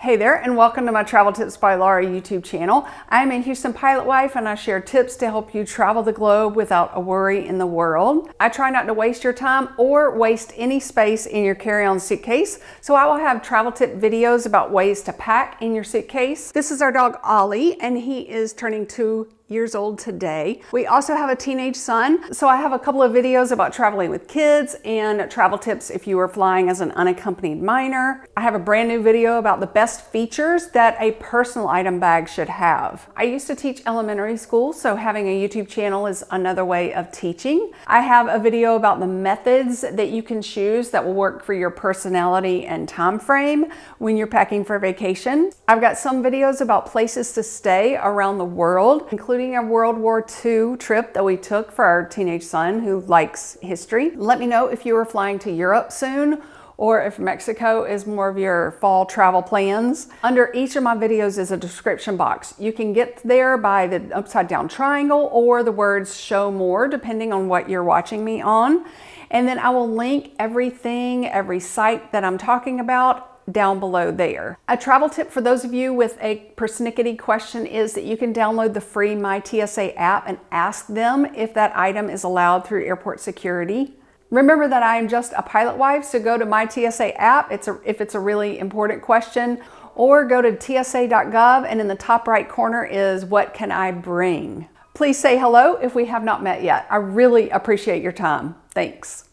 Hey there, and welcome to my Travel Tips by Laurie YouTube channel. I'm a Houston pilot wife, and I share tips to help you travel the globe without a worry in the world. I try not to waste your time or waste any space in your carry-on suitcase, so I will have travel tip videos about ways to pack in your suitcase. This is our dog Ollie, and he is turning 2 years old today. We also have a teenage son, so I have a couple of videos about traveling with kids and travel tips if you are flying as an unaccompanied minor. I have a brand new video about the best features that a personal item bag should have. I used to teach elementary school, so having a YouTube channel is another way of teaching. I have a video about the methods that you can choose that will work for your personality and time frame when you're packing for vacation. I've got some videos about places to stay around the world, including a World War II trip that we took for our teenage son who likes history. Let me know if you are flying to Europe soon or if Mexico is more of your fall travel plans. Under each of my videos is a description box. You can get there by the upside down triangle or the words show more, depending on what you're watching me on. And then I will link everything, every site that I'm talking about down below there. A travel tip for those of you with a persnickety question is that you can download the free My TSA app and ask them if that item is allowed through airport security. Remember that I am just a pilot wife, so go to My TSA app if it's a really important question, or go to tsa.gov and in the top right corner is what can I bring? Please say hello if we have not met yet. I really appreciate your time. Thanks.